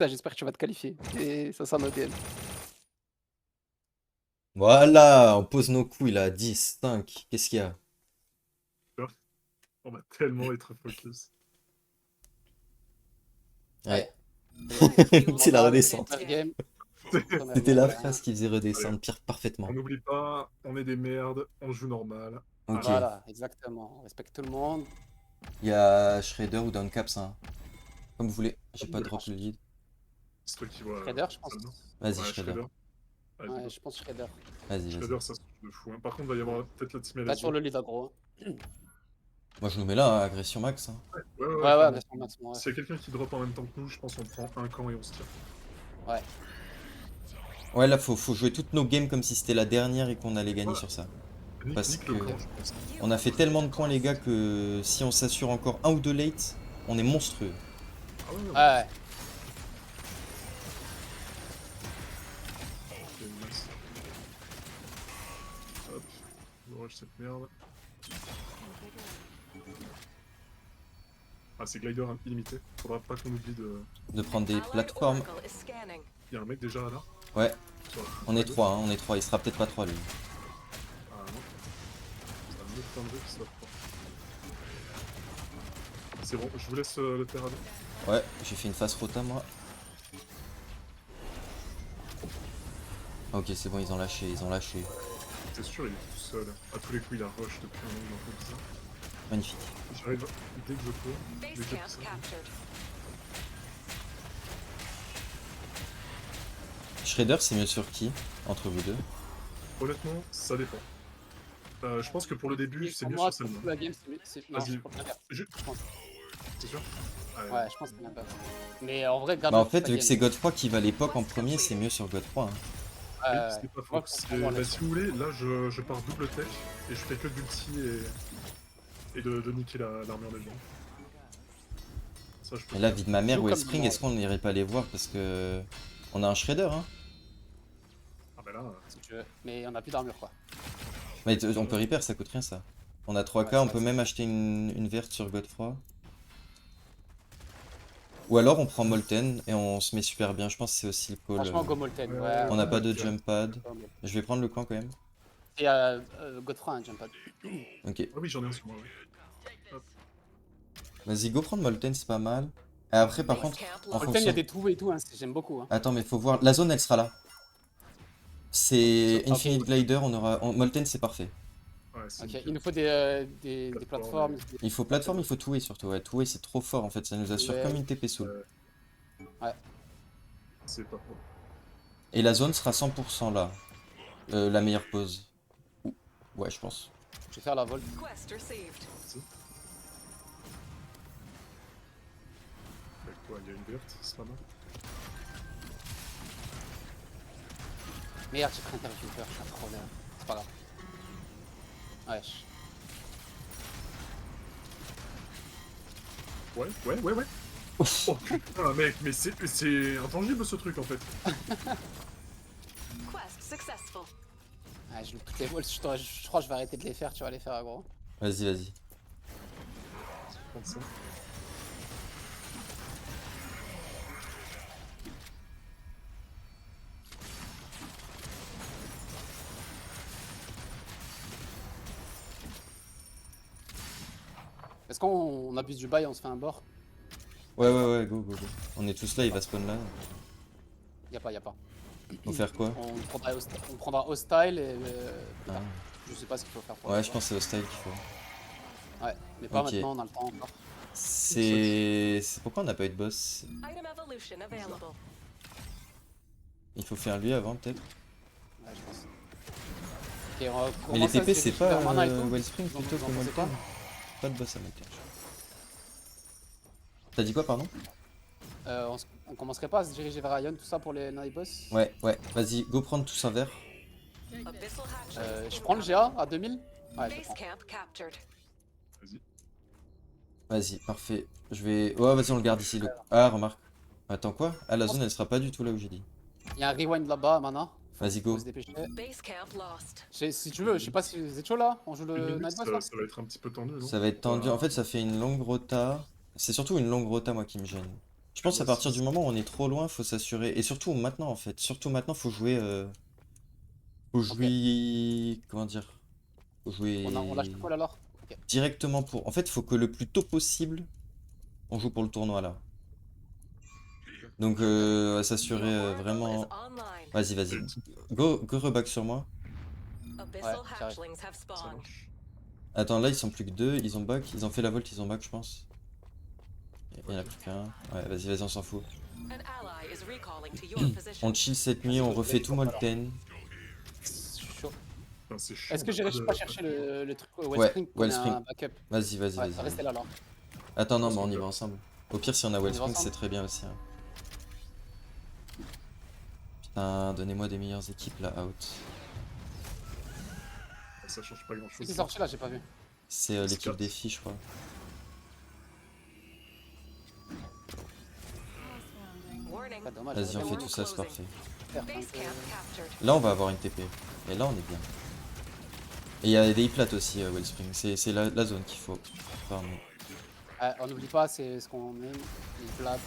J'espère que tu vas te qualifier et ça sera notre DM. Voilà, on pose nos couilles là, 10, 5, qu'est-ce qu'il y a? On va tellement être focus. Ouais, Ouais. c'est la Mandal, redescente. première game. Première C'était game, la rien. phrase qui faisait redescendre pire parfaitement. On n'oublie pas, on est des merdes, on joue normal. Ok, Voilà, exactement. On respecte tout le monde. il y a Shredder ou Downcaps, hein. Comme vous voulez, j'ai pas drop le lead. C'est toi qui vois. Shredder, je pense. Salma. Vas-y, Ouais, Shredder. Vas-y, Ouais, go. je pense Shredder. Vas-y, vas-y. Shredder, ça se trouve de fou. Hein. Par contre, il va y avoir peut-être la team Pas sur LSD. le lead aggro. Moi je nous mets là, hein, agression max. Hein. Ouais, Ouais, clairement. reste en max, ouais. S'il y a quelqu'un qui drop en même temps que nous, je pense qu'on prend un camp et on se tire. Ouais. Ouais, là faut jouer toutes nos games comme si c'était la dernière et qu'on allait gagner sur ça. Parce Nique que le camp, je pense. on a fait tellement de points, les gars, que si on s'assure encore un ou deux late, on est monstrueux. Ah ouais, Ouais. Ok, nice. Hop, on rush cette merde. Ah, c'est glider illimité. Faudra pas qu'on oublie de. De prendre des plateformes. Il y a un mec déjà là. Ouais, Sur- on est à gauche. 3, hein, on est 3. Il sera peut-être pas 3 lui. Ah non. C'est un autre point de vue qui sort pas. C'est bon, je vous laisse le faire aller. Ouais, j'ai fait une face rota moi. Ok, c'est bon, ils ont lâché, ils ont lâché. C'est sûr, il est tout seul. À tous les coups, il a rush depuis un moment un peu bizarre. Magnifique. J'arrive dès que je peux. Dès que j'ai ça. Shredder, c'est mieux sur qui entre vous deux? Honnêtement, ça dépend. Je pense que pour le début, c'est Pour mieux moi, sur pour Salma. toute la game, c'est. Non, Vas-y. je préfère l'inverse, Je- je pense. C'est sûr Ouais, je pense que c'est l'inverse. Mais en vrai, garde Bah en toute fait, la vu que game. c'est Godfrey qui va l'époque en premier, c'est mieux sur Godfrey. Hein. Oui, Ouais, c'est pas faux. moi, contrairement à Bah, la si vous voulez, là, je pars double tech et je fais que d'ulti et de niquer l'armure des gens. Ça, je peux Et là, faire. vie de ma mère, Joue comme Wellspring, moi. est-ce qu'on n'irait pas les voir? Parce que on a un Shredder, hein. Ah bah là, Si tu veux. Mais on a plus d'armure, quoi. Mais on peut repair, ça coûte rien ça. On a 3K, Ouais, on ça, peut c'est- même acheter une verte sur Godfrey. Ou alors on prend Molten et on se met super bien. Je pense que c'est aussi le call. Franchement, go Molten. Ouais, Ouais, On n'a ouais, pas de ok. jump pad. Je vais prendre le camp quand même. Et Godfrey, un jump pad. Ok. Ah oui, j'en ai un sur moi, ouais. Hop. Vas-y, go prendre Molten, c'est pas mal. Et après, par contre, en Molten, il y fonction. a des trous et tout, hein, j'aime beaucoup. Hein. Attends, mais faut voir. La zone, elle sera là. C'est Ok. Infinite Glider, on aura. Molten, c'est parfait. Ouais, c'est Ok, nickel. il nous faut des Plateforme, plateformes. Il faut plateforme, il faut tout surtout. Ouais, tout c'est trop fort en fait. Ça nous assure Ouais. comme une TP soul. Ouais. C'est pas faux. Et la zone sera 100% là. La meilleure pause. Ouais, je pense. Je vais faire la vol. Avec quoi, il y a une verte, c'est pas mal. Merde, j'ai pris interviewer, je suis un troller. C'est pas grave. Wesh. Ouais. Oh putain, mec, mais c'est intangible ce truc en fait. Ouais, je loue toutes les vols, je crois que je vais arrêter de les faire, tu vas les faire gros. Vas-y, vas-y. Prends ça. Est-ce qu'on abuse du bail, on se fait un bord? Ouais, go. On est tous là, il va spawn là. Y'a pas. Faut faire quoi? On prendra hostile et plus Ah. tard. Je sais pas ce qu'il faut faire pour Ouais, le je bord. pense que c'est hostile qu'il faut. Ouais, mais pas Ok. maintenant, on a le temps encore. C'est pourquoi on n'a pas eu de boss? Il faut faire lui avant peut-être. Ouais, je pense. Ok, on va Mais les commencer à TP se c'est diriger pas vers Mana et tout. Wellspring Vous en- plutôt vous que en pensez quoi? Molten. Pas de boss à Molten. T'as dit quoi pardon? On commencerait pas à se diriger vers Ion, tout ça pour les night boss? Ouais, vas-y, go prendre tous un verre. Je prends le GA à 2000? Ouais, je le prends. Vas-y. Vas-y, parfait. Je vais. Ouais, vas-y, on le garde ici. Ah, remarque. Attends, quoi? Ah, la zone elle sera pas du tout là où j'ai dit. Il y a un rewind là-bas, Mana. Vas-y, Faut go. se dépêcher. Si tu veux, je sais pas si vous êtes chaud là. On joue Une le minute, night boss là? ça va être un petit peu tendu, non? Ça va être tendu. En fait, ça fait une longue rota. C'est surtout une longue rota, moi, qui me gêne. Je pense à partir du moment où on est trop loin, faut s'assurer. Et surtout maintenant en fait. Surtout maintenant, faut jouer. Faut jouer. Comment dire? Faut jouer On lâche le call alors? Ok. directement pour. En fait, faut que le plus tôt possible, on joue pour le tournoi là. Donc, à s'assurer vraiment. Vas-y, vas-y. Go reback sur moi. j'arrive. Ça marche. Attends, là ils sont plus que deux. Ils ont back. Ils ont fait la volte, ils ont back, je pense. Il y en a plus qu'un. Ouais, vas-y, vas-y, on s'en fout. On chill cette nuit, on refait tout Molten. Chaud. Putain, c'est chaud. Est-ce que j'irai pas chercher le truc Ouais, Wellspring pour Wellspring. un backup? Vas-y, vas-y, Ouais, vas-y. restez là alors. Attends, non, mais on y va ensemble. Au pire, si on a y va Wellspring, ensemble c'est très bien aussi. Hein. Putain, donnez-moi des meilleures équipes là, out. Ça change pas grand C'est chose. qui est sorti là? J'ai pas vu. C'est l'équipe des filles, je crois. Pas dommage. Vas-y, on j'aurais fait bien tout ça, c'est parfait. voulu faire un peu- Là, on va avoir une TP. Et là, on est bien. Et il y a des plates aussi, Wellspring. C'est la zone qu'il faut farmer. On n'oublie pas, c'est ce qu'on aime, les plates.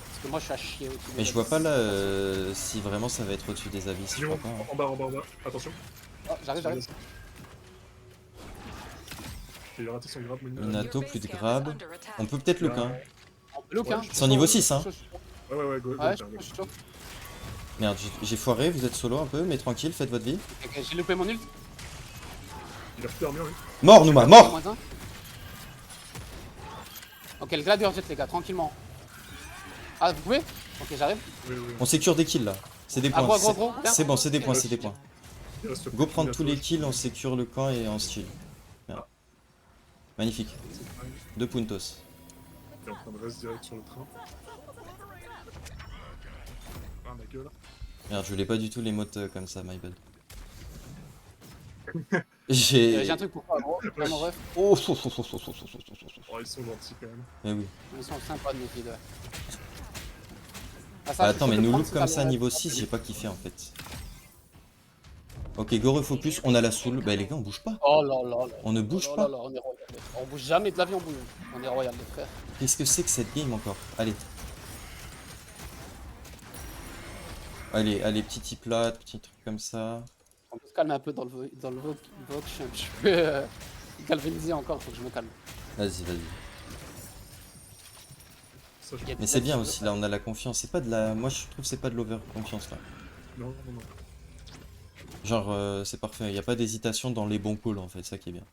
Parce que moi je suis à chier au-dessus des Mais je vois abysses. pas là si vraiment ça va être au-dessus des abysses. Je crois pas. Hein. En bas, en bas, en bas. Attention. Oh, j'arrive. Il a raté son grab. Minato, plus de grab. On peut peut-être look, hein. Look, hein. C'est en niveau 6, hein. Ouais, ouais, ouais, go. Ouais, je suis chaud. Merde, j'ai foiré, vous êtes solo un peu, mais tranquille, faites votre vie. Ok, j'ai loupé mon ult. Il a plus d'armure, oui. Mort, Nouma, mort! Moins un. Ok, le gladiateur jet, les gars, tranquillement. Ah, vous pouvez? Ok, j'arrive. Oui, oui. On sécure des kills là. C'est des Ah, points. gros, bien. C'est bon, c'est des points, c'est des points. Il reste plus Go que prendre Minato, tous les je kills, on pense. sécure le camp et on se chill. Merde. Magnifique. 2 puntos. Il est en train de rester direct sur le train. Ah, ma gueule. Merde, je voulais pas du tout les motes comme ça, my bad. J'ai un truc pour toi, gros. Vraiment ref. Oh, Oh, ils sont gentils quand même. mais oui. Ils sont sympas de nos filles, ouais. Ah, ça, Bah attends, mais nous look look comme ça niveau 6, j'ai pas kiffé en fait. Ok, go refocus, on a la soul. Bah les gars, on bouge pas. Oh là là là. On ne bouge Oh pas. là là, on est royal. On bouge jamais de l'avion, on est royal, les frères. Qu'est-ce que c'est que cette game encore? Allez. Allez, allez, petit tip plat, petit truc comme ça. On peut se calmer un peu dans le vote, je suis un petit peu galvanisé encore, faut que je me calme. Vas-y, vas-y. Ça, je... Il y a Mais c'est bien aussi, là, on a la confiance. C'est pas de la... Moi, je trouve que c'est pas de l'over-confiance, là. Non, non, non. Genre, c'est parfait. Y a pas d'hésitation dans les bons calls, en fait. Ça qui est bien.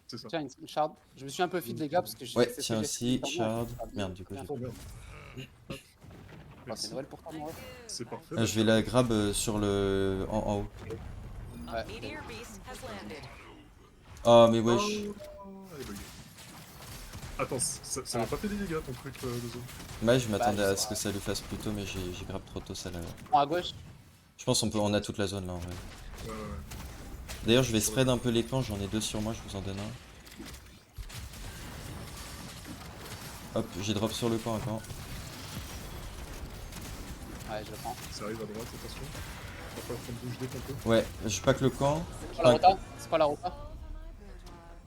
C'est ça. Tiens, une shard. Je me suis un peu feed, les gars, parce que j'ai. Ouais, c'est ce tiens que j'ai aussi, fait. shard. Merde, du coup, Bien. j'ai... Oh merde. Ah, Merci. c'est Noël pour toi, mon ref. C'est parfait. Ah, je vais la grab sur le... en haut. Ouais. Oh, mais wesh. Oh, elle est buggée. Attends, ça m'a pas fait des dégâts ton truc de zone. Ouais, je m'attendais Bah, à ce que ça lui fasse plus tôt, mais j'ai grab trop tôt, ça là. Prends à gauche. Je pense on a toute la zone, là, en vrai. Ouais, ouais. D'ailleurs, je vais spread un peu les camps. J'en ai 2 sur moi, je vous en donne un. Hop, j'ai drop sur le camp un camp. Ouais, je le prends. Ça arrive à droite, attention. On va pas prendre bouge dès qu'on peut. Ouais, je pack le camp. C'est quoi la rota? C'est quoi la rota?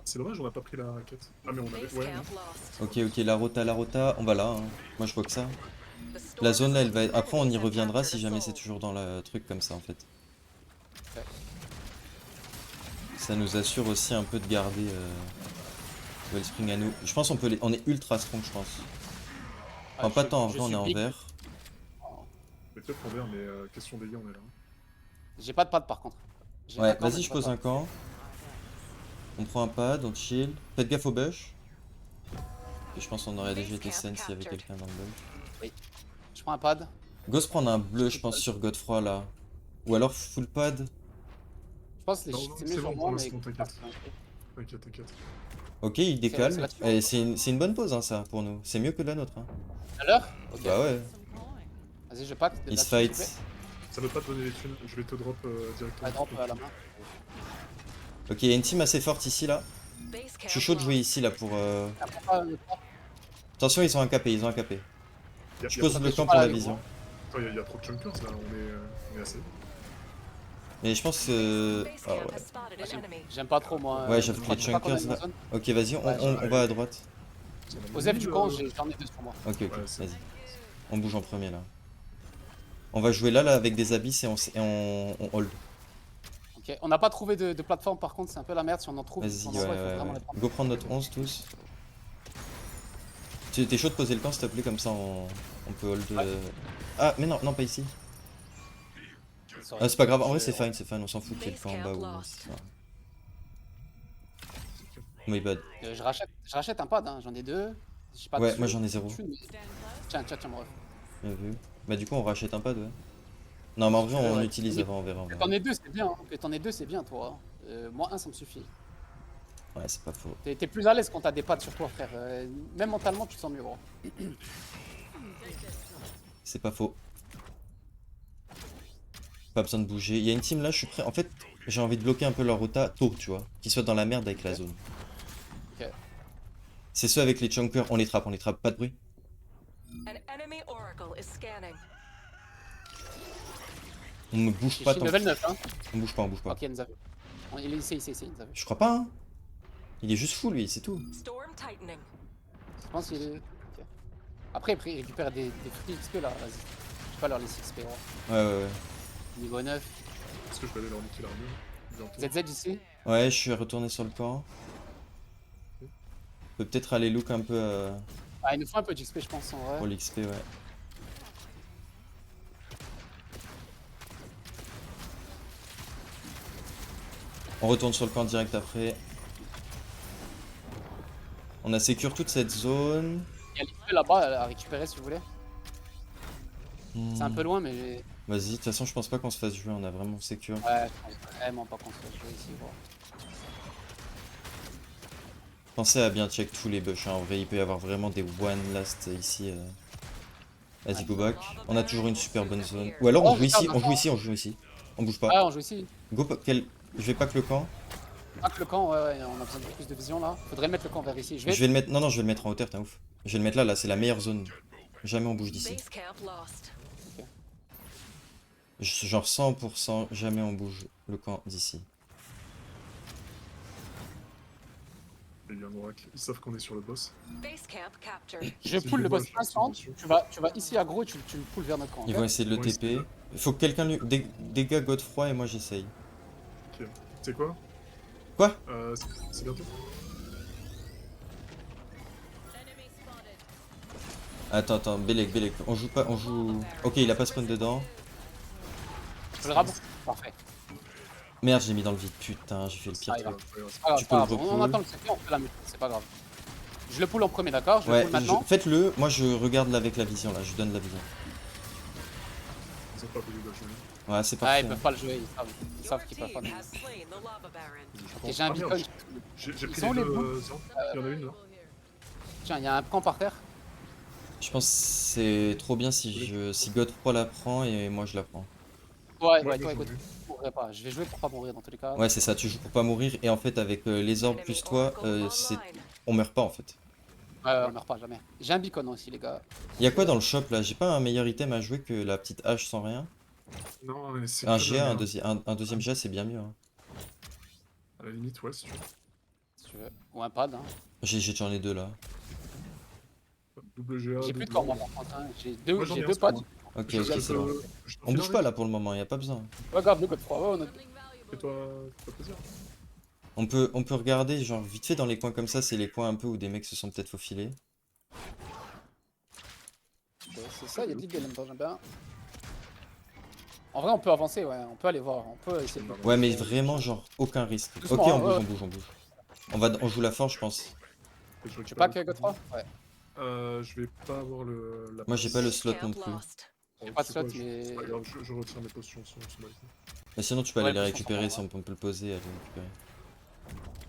C'est dommage, on a pas pris la raquette. Ah, mais on avait. Ouais, non. Ok, ok, la rota, on va là. Hein. Moi, je vois que ça. La zone là, elle va être... Après, on y reviendra si jamais c'est toujours dans le truc comme ça, en fait. Ouais. Ça nous assure aussi un peu de garder Wellspring à nous. Je pense on est ultra strong, je pense. Enfin, pas tant en vrai, on est en vert. Mais peut-être en vert, mais question dégâts, on est là. J'ai pas de pad par contre. J'ai Ouais, un camp, mais vas-y, j'ai je pas de pose un pad. camp. On prend un pad, on chill. Faites gaffe au bush. Et je pense qu'on aurait déjà été sain s'il y avait quelqu'un dans le bush. Je prends un pad. Go se prendre un bleu, je pense, sur Godefroy là. Ou alors full pad. Je pense que Non, c'est non, mieux c'est sur bon, moi, pour mais. l'instant, t'inquiète. T'inquiète, t'inquiète. Ok, il décale. c'est là-dessus, Et c'est une bonne pause, hein, ça, pour nous. C'est mieux que la nôtre. Hein. À l'heure? Ok. Bah ouais, Vas-y, je pack. il se Là-dessus, s'il fight. te plaît. Ça veut pas te donner les thunes, je vais te drop directement. Ouais, drop à la main. Ok, il y a une team assez forte ici là. Je suis chaud de jouer ici là pour. Après, pas, Attention, ils sont incapés, ils ont incapé. Y a- Je y a pose pas le de- camp pas pour la la vie, vision. Attends, y a trop de chunkers là, on est assez. Mais je pense que. Ah ouais. j'aime pas trop moi. Ouais, j'avoue que les je crois pas qu'on a chunkers une là. zone. Ok, vas-y, Ouais, on va à droite. Osef du camp, j'en ai deux sur moi. Ok, ok, Ouais, c'est- vas-y. On bouge en premier là. On va jouer là avec des abysses et on hold. Ok, on n'a pas trouvé de plateforme par contre, c'est un peu la merde si on en trouve. Vas-y, on en ouais, soit, il faut ouais, vraiment ouais. les prendre. Go prendre notre 11 tous. T'es chaud de poser le camp s'il te plaît, comme ça on peut hold. Ah, mais non, non, pas ici. Ça Ah, c'est pas grave, en vrai c'est fine, on s'en fout qu'il y ait le camp en bas ou. c'est ça. My bad. Je rachète un pad, hein. J'en ai deux. J'ai pas Ouais, de moi sous, j'en ai zéro. de thunes, mais- Tiens, mon ref. Bien vu. Bah, du coup, on rachète un pad, ouais. Non, mais en vrai, on Ouais. utilise avant, on verra. Que t'en aies deux, c'est bien. Hein. Que t'en aies deux, c'est bien, toi. Moi, un, ça me suffit. Ouais, c'est pas faux. T'es plus à l'aise quand t'as des pads sur toi, frère. Même mentalement, tu te sens mieux, gros. C'est pas faux. Pas besoin de bouger. Il y a une team là, je suis prêt. En fait, j'ai envie de bloquer un peu leur rota tôt, tu vois. Qu'ils soient dans la merde avec la zone. Ok. C'est ceux avec les chunkers, on les trappe, pas de bruit. On me bouge pas J'ai tant. level 9, hein. On bouge pas. Ok, il nous a vu. Il est ici, il nous a vu. Je crois pas, hein. Il est juste fou, lui, c'est tout. Je pense qu'il est. Ok. Après, il récupère des fruits XP là, vas-y. Je vais pas leur laisser XP, gros. Ouais. Niveau 9. Est-ce que je peux aller leur niquer l'armure bientôt? ZZ ici. Ouais, je suis retourné sur le camp. On peut peut-être aller look un peu Ah, il nous faut un peu d'XP, je pense, en vrai. pour l'XP, ouais. On retourne sur le camp direct après. On a sécure toute cette zone. Il y a l'XP là-bas à récupérer si vous voulez. C'est un peu loin, mais. Vas-y, de toute façon, je pense pas qu'on se fasse jouer, on a vraiment sécure. Ouais, je pense vraiment pas qu'on se fasse jouer ici, gros. Pensez à bien check tous les bush, hein. En vrai, il peut y avoir vraiment des one last ici. Vas-y, go back. On a toujours une super bonne zone. Ou alors on joue ici, on joue ici. On bouge pas. Ah, on joue ici. Go, je vais pack le camp. Ah, que le camp, ouais, on a besoin de plus de vision là. Faudrait mettre le camp vers ici. Je vais le mettre. Non, je vais le mettre en hauteur, t'es ouf. Je vais le mettre là, c'est la meilleure zone. Jamais on bouge d'ici. Genre 100%, jamais on bouge le camp d'ici. Les gars, Norak, ils savent qu'on est sur le boss. Je pull le boss instant. Tu vas ici aggro et tu le pull vers notre camp. Ils ok vont essayer de le Ouais, TP. Il faut que quelqu'un lui. Dégâts Godefroy et moi j'essaye. Ok. C'est quoi? Quoi? C'est bientôt. Attends, Belek. On joue pas, on joue. Ok, il a pas spawn dedans. Je le rab. Parfait. Merde, j'ai mis dans le vide, putain, j'ai fait le pire Ah, il truc. va. Ouais, C'est pas grave, Tu c'est pas peux le grave. On repull. attend le CP, on fait la maîtrise, c'est pas grave. Je le pull en premier, d'accord? Je le Ouais, pull maintenant. faites-le, moi je regarde là avec la vision là, je donne la vision. Ils ont pas voulu la jouer. Ouais, c'est Ah, parfait. ils peuvent pas le jouer, ils savent qu'ils peuvent pas. Je Ok, pense- j'ai un Ah, merde, beacon. J'ai Ils pris sont les les deux boules. zones. Il y en a une là. Tiens, il y a un camp par terre. Je pense que c'est trop bien si Godefroy la prend et moi je la prends. Ouais, Moi, toi, je écoute, joue. je mourrai pas. Je vais jouer pour pas mourir dans tous les cas. Ouais, c'est ça, tu joues pour pas mourir et en fait avec les orbes plus toi, on meurt pas en fait. Ouais, on meurt pas jamais. J'ai un beacon aussi, les gars. Y'a quoi dans le shop là? J'ai pas un meilleur item à jouer que la petite hache sans rien? Non, mais c'est Un que GA, la un, merde. un deuxième GA c'est bien mieux. Hein. À la limite, ouais, si tu veux. Si tu veux. Ou un pad. Hein. J'en ai deux là. Double GA. J'ai plus de double- camp, moi, par contre. Hein. J'ai deux, Moi, j'en ai j'ai un deux sur pads. moi. Ok, Je ok, te- c'est bon. je t'en On bouge file pas un, là pour le moment, y a pas besoin. Ouais, grave, le code 3. Ouais, on a... fais-toi plaisir. On peut regarder, genre vite fait dans les coins comme ça, c'est les coins un peu où des mecs se sont peut-être faufilés. C'est ça, il y a des gueules dedans, j'aime bien. En vrai, on peut avancer, ouais. On peut aller voir. On peut essayer de voir. Ouais, mais vraiment, genre, aucun risque. Doucement, Ok, ouais. on bouge. On joue la force, je pense. Tu pas que God 3? Ouais. Je vais pas avoir la. Moi, j'ai pas le slot non plus. J'ai pas de C'est quoi, slot, mais- c'est pas grave, je retire mes potions sur ma vie. Mais sinon, tu peux Ouais, aller les plus récupérer, si ensemble, on peut le poser et aller les récupérer.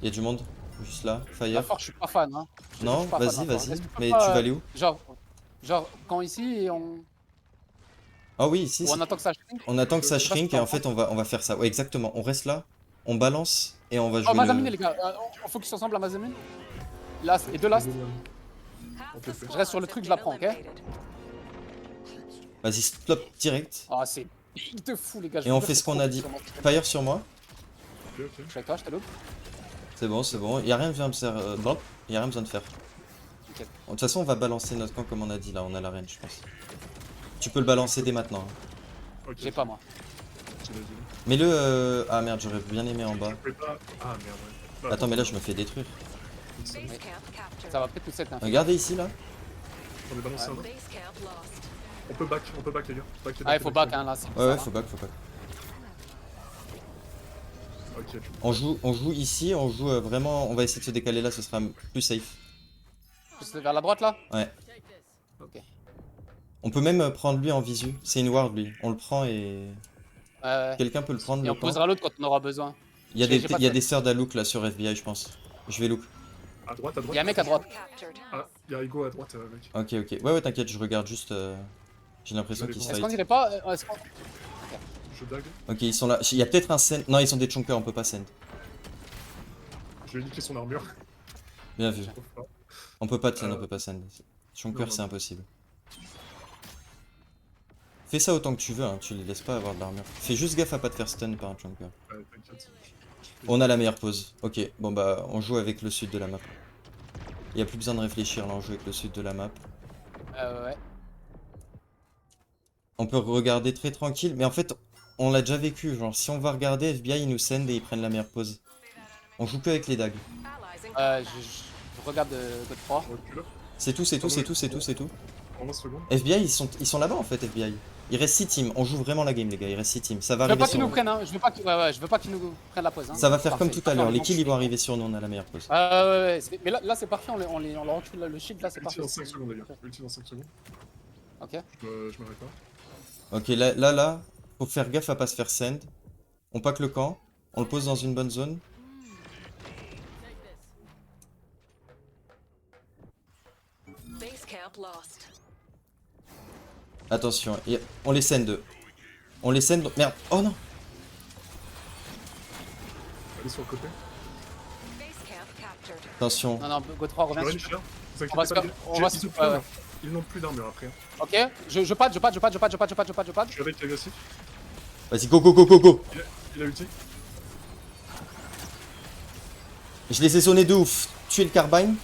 Y'a du monde? Juste là? La Fire? force, je suis pas fan, hein. Je Non, suis pas fan, vas-y, la force. vas-y. Est-ce que tu peux Mais pas, tu vas aller où? Genre, quand ici, et on... Ah oui, ici. Ou on attend que ça shrink. On attend que ça Je sais pas shrink si et en t'en fait, on va faire ça. Ouais, exactement. On reste là, on balance et on va Oh, jouer Mazamine, le... les gars. On focus ensemble à Mazamine. Last, et deux last. Je reste sur le truc, je la prends, ok? Vas-y, stop direct. Ah, c'est big de fou, les gars. je Et vous on jure, fait c'est ce qu'on trop a big dit. sur moi. Fire sur moi. Ok. Je suis avec toi, je te loupe. C'est bon. Y'a rien besoin de faire. Bon, y'a rien besoin de faire. Nickel. De toute façon, on va balancer notre camp comme on a dit là, on a la reine, je pense. Tu peux le balancer dès maintenant. Hein. Ok. J'ai pas moi. Vas-y. Mets-le. Ah merde, j'aurais bien aimé en bas. Je pouvais pas. Ah merde, ouais. Bah, Attends, mais là, je me fais détruire. Ça va peut-être tout set. Hein. Regardez ici là. On est balancé un. Ouais. On peut back les gars. Back, Ah, il faut back hein là. c'est- Ouais, ça ouais, va. faut back, faut back. Ok. On joue ici, on joue vraiment. On va essayer de se décaler là, ce sera plus safe. Plus vers la droite là. Ouais. Ok. On peut même prendre lui en visu. C'est une ward lui. On le prend et. Ouais. Quelqu'un peut le prendre Et le on camp. posera l'autre quand on aura besoin. Il y a j'ai des, pas il y a de- des sœurs d'Alouk là sur FBI, je pense. Je vais look. À droite, Il y a un mec à droite. Ah, il y a Ego à droite, mec. Ok, ok. Ouais, ouais, t'inquiète, je regarde juste. J'ai l'impression qu'ils se Est-ce qu'on fight. irait pas est-ce qu'on- Je dague. Ok, ils sont là. Il y a peut-être un send. Non, ils sont des chunkers, on peut pas send. Je vais niquer son armure. Bien vu. Trop fort. On peut pas send, on peut pas send. Chunker, Non, c'est non. impossible. Fais ça autant que tu veux, hein. Tu les laisses pas avoir de l'armure. Fais juste gaffe à pas te faire stun par un chunker. Ouais, t'inquiète. On a la meilleure pause. Ok, bon bah, on joue avec le sud de la map. Y a plus besoin de réfléchir là, on joue avec le sud de la map. Ouais. On peut regarder très tranquille, mais en fait, on l'a déjà vécu. Genre, si on va regarder, FBI ils nous send et ils prennent la meilleure pause. On joue que avec les dagues. Je regarde God 3. Je recule. C'est tout, c'est tout, c'est tout, c'est tout, c'est tout. En 20 secondes. FBI, ils sont là-bas en fait, FBI. Il reste 6 teams. On joue vraiment la game, les gars. Il reste 6 teams. Ça va Je veux arriver pas sur qu'ils nous nous. prennent, hein. Je veux pas qu'ils nous prennent la pause. Hein. Ça va faire comme Parfait. tout à l'heure. Les Parfait. kills, ils vont arriver sur nous. On a la meilleure pause. Ouais. Mais là c'est parfait, on le recule, le shield là c'est Ulti parfait. dans 5 secondes, les gars. Ulti dans 5 secondes. Ok. Je m'arrête pas. Ok, là, faut faire gaffe à pas se faire send. On pack le camp. On le pose dans une bonne zone. Attention, on les send. On les send. Merde. Oh non. Allez sur le côté. Attention. Non, God 3 Je revient. reviens, Cher. Vous On va se inquiétez pas, faire- les gars. on va se- Ils ont plus ouais, d'armure. Ils n'ont plus d'armure après. Hein. Ok. Je pad. Je suis avec agressif. Vas-y, go, go, go, go, go. Il a ulti. Je les ai zonés de ouf. Tuer le carbine.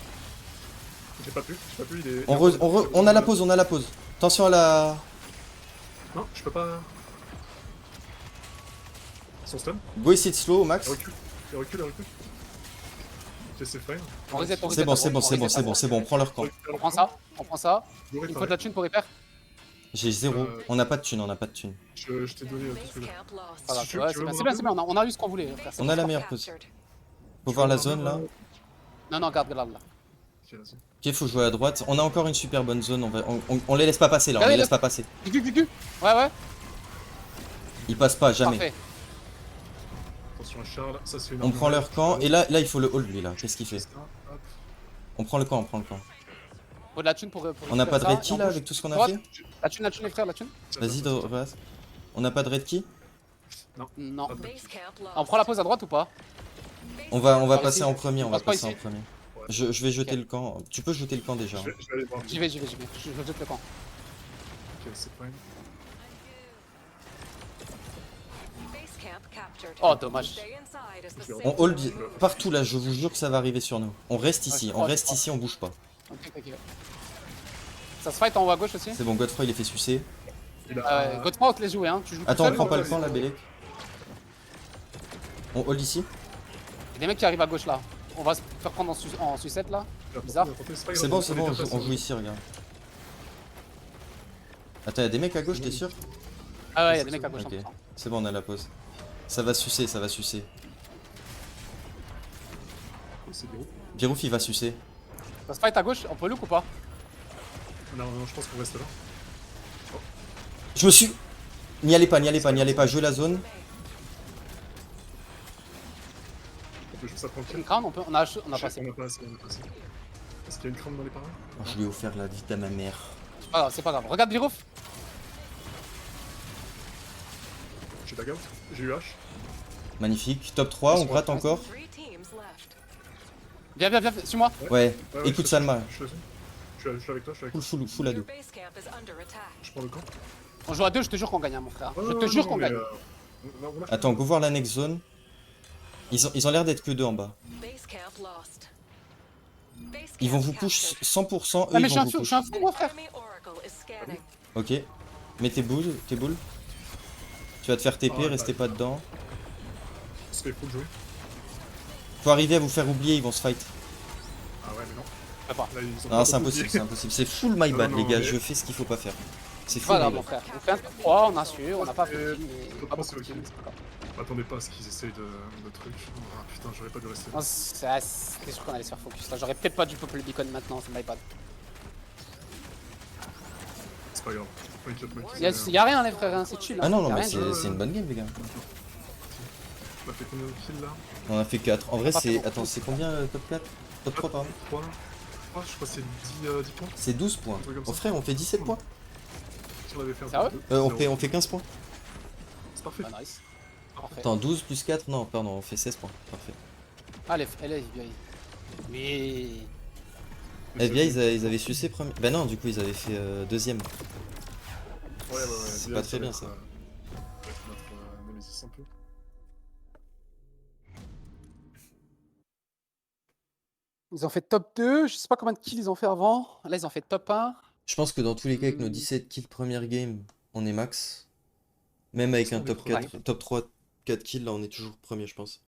J'ai pas pu. Il est. On a la pause, on a la pause. Attention à la. Non, je peux pas. Son stun. Go essayer de slow au max. Il recule. Ok, c'est fine. On reset, on C'est bon, reset, c'est bon, on c'est bon, reset. c'est bon, c'est bon. On prend leur camp. On prend ça. Il faut de la thune pour repair. J'ai 0. On n'a pas de thune, on n'a pas de thune. Je t'ai donné tout ce que j'ai. Pas grave, Si tu ouais, veux c'est bien, on a eu ce qu'on voulait. Frère. On a la meilleure pause. Faut voir la zone là. Non, garde là. Ok, vas-y. Ok, faut jouer à droite. On a encore une super bonne zone. On les laisse pas passer là, on les laisse pas passer. Ouais. Ils passent pas, jamais. Parfait. Attention à Charles, ça c'est une On armure. prend leur camp. Et là, il faut le hold lui là. Qu'est-ce qu'il fait? Hop. On prend le camp, on prend le camp. Faut de la thune pour. On n'a pas de red ça, key et là on avec tout ce qu'on a droite. fait? La thune, les frères, la thune. Vas-y, Drovas. On n'a pas de red key? Non. Pas de- On prend la pause à droite ou pas? On va Par passer ici. en premier, on va Passe pas passer en ici. premier. Ouais. Je vais jeter le camp. Tu peux jeter le camp déjà. Je vais aller voir. J'y vais. Je jette le camp. Ok, c'est fine. Oh, dommage. On hold partout là, je vous jure que ça va arriver sur nous. On reste ici, je on crois, reste je crois. ici, on bouge pas. Ok. Ça se fight en haut à gauche aussi? C'est bon, Godfrey il est fait sucer. Il a. God 3, on te laisse jouer, hein. Tu joues tout Attends, on seul, prend pas ou- le camp là, Bélec. On hold ici. Il y a des mecs qui arrivent à gauche là. On va se faire prendre en sucette là. Bizarre. C'est bon, on joue ici, regarde. Attends, y'a des mecs à gauche, t'es sûr? Ah ouais, il y a des mecs à gauche. Ok, 100%. c'est bon, on a la pause. Ça va sucer, ça va sucer. C'est gros. Birouf il va sucer. Ça se fight à gauche, on peut look ou pas? Non, je pense qu'on reste là. Je me suis... N'y allez pas, jouez la zone. On peut jouer ça tranquille. Une crown, on a passé. On a pas assez. Est-ce qu'il y a une crâne dans les parages? Oh, je lui ai offert la vie à ma mère. C'est pas grave. Regarde Birouf. J'ai tag out. J'ai eu H. Magnifique. Top 3, on gratte encore. Viens, suis-moi. Ouais, Ouais, écoute je Salma. suis avec toi, Full ado. Je prends le camp. On joue à deux, je te jure qu'on gagne, hein, mon frère. Je Non, te jure non, qu'on mais, gagne. non, on lâche Attends, go voir la next zone. Ils ont l'air d'être que deux en bas. Ils vont vous push 100%, eux Ah, mais ils je vont suis vous un fou, push. mon frère. Ok. Mets tes boules, Tu vas te faire TP, Ah, restez pas dedans. Ça serait cool de jouer. Faut arriver à vous faire oublier, ils vont se fight. Ah ouais, mais non. Ah, pas. Là, ils ont Non, pas c'est beaucoup impossible, oublié. c'est impossible. C'est full my Non, bad, non, les gars. mais- Je fais ce qu'il faut pas faire. C'est full Voilà, my mon bad. frère. On fait un top 3, on a su, on n'a pas Et- fait mais. Top 3, c'est ok. Attendez pas à ce qu'ils essayent de trucs. Ah putain, j'aurais pas dû rester. Non, c'était sûr qu'on allait se faire focus là. J'aurais peut-être pas dû pop le beacon maintenant, c'est my bad. C'est pas grave. T'inquiète, Y'a rien, les frères, hein, c'est chill. Ah non, non, Y'a mais rien, c'est une bonne game, les gars. On a fait combien de kills là? On a fait 4. En vrai, Pas fait c'est. beaucoup. Attends, c'est combien top 4? Top 3, pardon. 3. Je crois que c'est 10 points. C'est 12 points. Un truc comme Oh ça. frère, on fait 17 points. Si on avait fait un Sérieux peu On fait 15 points. C'est parfait. Bah, nice. Parfait. Attends, 12 plus 4, non, pardon, on fait 16 points. Parfait. Allez, elle est bien. Mais. FBI, ils avaient sucé premier. Bah non, du coup, ils avaient fait deuxième. Ouais. C'est pas très bien, ça. Va être notre Nemesis un peu. Ils ont fait top 2, je sais pas combien de kills ils ont fait avant. Là, ils ont fait top 1. Je pense que dans tous les cas, avec nos 17 kills première game, on est max. Même avec un On est top premier. 4, top 3, 4 kills, là, on est toujours premier, je pense.